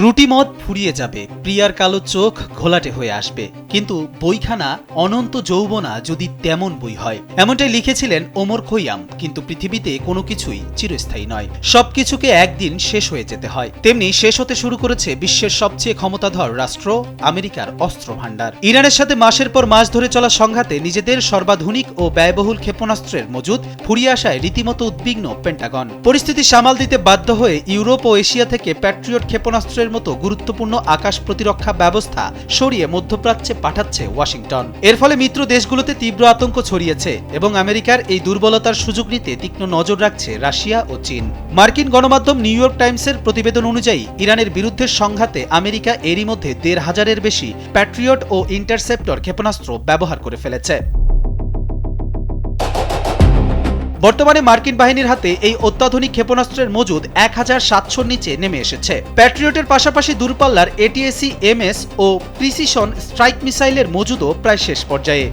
রুটি মদ ফুরিয়ে যাবে, প্রিয়ার কালো চোখ ঘোলাটে হয়ে আসবে, কিন্তু বইখানা অনন্ত যৌবনা যদি তেমন বই হয়। এমনটাই লিখেছিলেন ওমর খৈয়াম। কিন্তু পৃথিবীতে কোনো কিছুই চিরস্থায়ী নয়, সবকিছুকে একদিন শেষ হয়ে যেতে হয়। তেমনি শেষ হতে শুরু করেছে বিশ্বের সবচেয়ে ক্ষমতাধর রাষ্ট্র আমেরিকার অস্ত্র ভাণ্ডার। ইরানের সাথে মাসের পর মাস ধরে চলা সংঘাতে নিজেদের সর্বাধুনিক ও ব্যয়বহুল ক্ষেপণাস্ত্রের মজুদ ফুরিয়ে আসায় রীতিমতো উদ্বিগ্ন পেন্টাগন। পরিস্থিতি সামাল দিতে বাধ্য হয়ে ইউরোপ ও এশিয়া থেকে প্যাট্রিয়ট ক্ষেপণাস্ত্রের মতো গুরুত্বপূর্ণ আকাশ প্রতিরক্ষা ব্যবস্থা সরিয়ে মধ্যপ্রাচ্যে পাঠাচ্ছে ওয়াশিংটন। এর ফলে মিত্র দেশগুলোতে তীব্র আতঙ্ক ছড়িয়েছে এবং আমেরিকার এই দুর্বলতার সুযোগ নিতে তীক্ষ্ণ নজর রাখছে রাশিয়া ও চীন। মার্কিন গণমাধ্যম নিউ ইয়র্ক টাইমসের প্রতিবেদন অনুযায়ী ইরানের বিরুদ্ধে সংঘাতে আমেরিকা এরই মধ্যে ১৫০০-এর বেশি প্যাট্রিয়ট ও ইন্টারসেপ্টর ক্ষেপণাস্ত্র ব্যবহার করে ফেলেছে। বর্তমানে মার্কিন বাহিনীর হাতে এই অত্যাধুনিক ক্ষেপণাস্ত্রের মজুদ ১৭০০-র নিচে নেমে এসেছে। প্যাট্রিয়টের পাশাপাশি দূরপাল্লার ATACMS ও প্রিসিশন স্ট্রাইক মিসাইলের মজুদও প্রায় শেষ পর্যায়ে।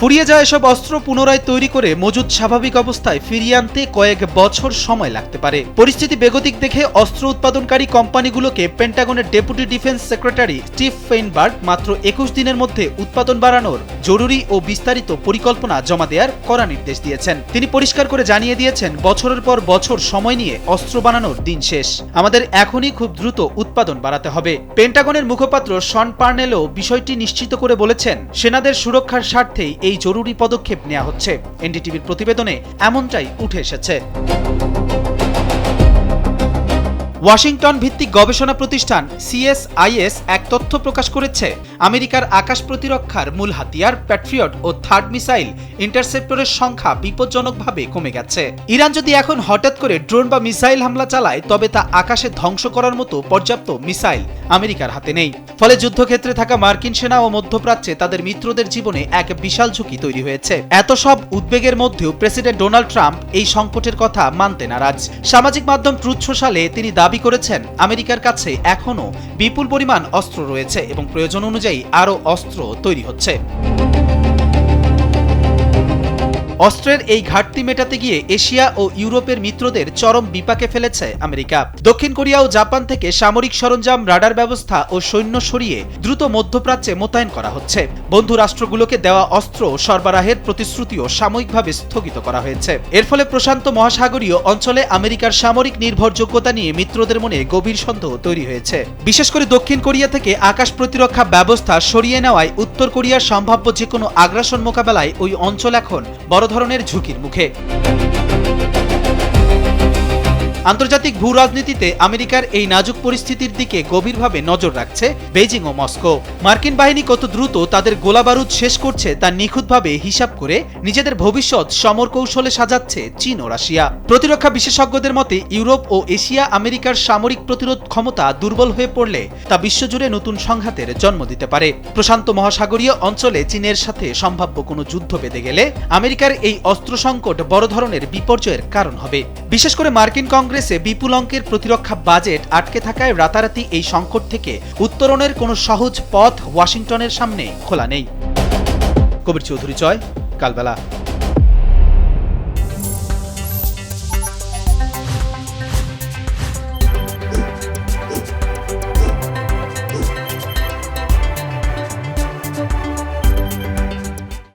ফুরিয়ে যায় এসব অস্ত্র পুনরায় তৈরি করে মজুদ স্বাভাবিক অবস্থায় ফিরিয়ে আনতে কয়েক বছর সময় লাগতে পারে। পরিস্থিতি বেগতিক দেখে অস্ত্র উৎপাদনকারী কোম্পানিগুলোকে পেন্টাগনের deputy defence secretary Steve Feinberg মাত্র ২১ দিনের মধ্যে উৎপাদন বাড়ানোর জরুরি ও বিস্তারিত পরিকল্পনা জমা দেওয়ার কড়া নির্দেশ দিয়েছেন। তিনি পরিষ্কার করে জানিয়ে দিয়েছেন, বছরের পর বছর সময় নিয়ে অস্ত্র বানানোর দিন শেষ, আমাদের এখনই খুব দ্রুত উৎপাদন বাড়াতে হবে। পেন্টাগনের মুখপাত্র শন পার্নেলও বিষয়টি নিশ্চিত করে বলেছেন, সেনাদের সুরক্ষার স্বার্থেই এই জরুরি পদক্ষেপ নেওয়া হচ্ছে। এনডিটিভির প্রতিবেদনে এমনটাই উঠে এসেছে। ওয়াশিংটন ভিত্তিক গবেষণা প্রতিষ্ঠান CSIS এক তথ্য প্রকাশ করেছে, আমেরিকার আকাশ প্রতিরক্ষার মূল হাতিয়ার প্যাট্রিয়ট ও থার্ড মিসাইল ইন্টারসেপ্টরের সংখ্যা বিপজ্জনকভাবে কমে গেছে। ইরান যদি এখন হঠাৎ করে ড্রোন বা মিসাইল হামলা চালায়, তবে তা আকাশে ধ্বংস করার মতো পর্যাপ্ত মিসাইল আমেরিকার হাতে নেই। ফলে যুদ্ধক্ষেত্রে থাকা মার্কিন সেনা ও মধ্যপ্রাচ্যে তাদের মিত্রদের জীবনে এক বিশাল ঝুঁকি তৈরি হয়েছে। এত সব উদ্বেগের মধ্যেও প্রেসিডেন্ট ডোনাল্ড ট্রাম্প এই সংকটের কথা মানতে নারাজ। সামাজিক মাধ্যম ট্রুথ সোশ্যালে তিনি দাবি করেছেন, আমেরিকার কাছে এখনও বিপুল পরিমাণ অস্ত্র রয়েছে এবং প্রয়োজন অনুযায়ী আরও অস্ত্র তৈরি হচ্ছে। অস্ত্রের এই ঘাটতি মেটাতে গিয়ে এশিয়া ও ইউরোপের মিত্রদের চরম বিপাকে ফেলেছে আমেরিকা। দক্ষিণ কোরিয়া ও জাপান থেকে সামরিক সরঞ্জাম, রাডার ব্যবস্থা ও সৈন্য সরিয়ে দ্রুত মধ্যপ্রাচ্যে মোতায়েন করা হচ্ছে। বন্ধু রাষ্ট্রগুলোকে দেওয়া অস্ত্র সরবরাহের প্রতিশ্রুতিও সাময়িকভাবে স্থগিত করা হয়েছে। এর ফলে প্রশান্ত মহাসাগরীয় অঞ্চলে আমেরিকার সামরিক নির্ভরযোগ্যতা নিয়ে মিত্রদের মনে গভীর সন্দেহ তৈরি হয়েছে। বিশেষ করে দক্ষিণ কোরিয়া থেকে আকাশ প্রতিরক্ষা ব্যবস্থা সরিয়ে নেওয়ায় উত্তর কোরিয়ার সম্ভাব্য যে কোনো আগ্রাসন মোকাবেলায় ওই অঞ্চল এখন বড় ধরনের ঝুঁকির মুখে। আন্তর্জাতিক ভূ রাজনীতিতে আমেরিকার এই নাজুক পরিস্থিতির দিকে গভীরভাবে নজর রাখছে বেইজিং ও মস্কো। মার্কিন বাহিনী কত দ্রুত তাদের গোলাবারুদ শেষ করছে তা নিখুঁতভাবে হিসাব করে নিজেদের ভবিষ্যৎ সমর কৌশলে সাজাচ্ছে চীন ও রাশিয়া। প্রতিরক্ষা বিশেষজ্ঞদের মতে, ইউরোপ ও এশিয়া আমেরিকার সামরিক প্রতিরোধ ক্ষমতা দুর্বল হয়ে পড়লে তা বিশ্বজুড়ে নতুন সংঘাতের জন্ম দিতে পারে। প্রশান্ত মহাসাগরীয় অঞ্চলে চীনের সাথে সম্ভাব্য কোনো যুদ্ধ বেঁধে গেলে আমেরিকার এই অস্ত্র সংকট বড় ধরনের বিপর্যয়ের কারণ হবে। বিশেষ করে মার্কিন কংগ্রেসে বিপুল অঙ্কের প্রতিরক্ষা বাজেট আটকে থাকায় রাতারাতি এই সংকট থেকে উত্তরণের কোনো সহজ পথ ওয়াশিংটনের সামনে খোলা নেই। কবির চৌধুরী, কালবেলা।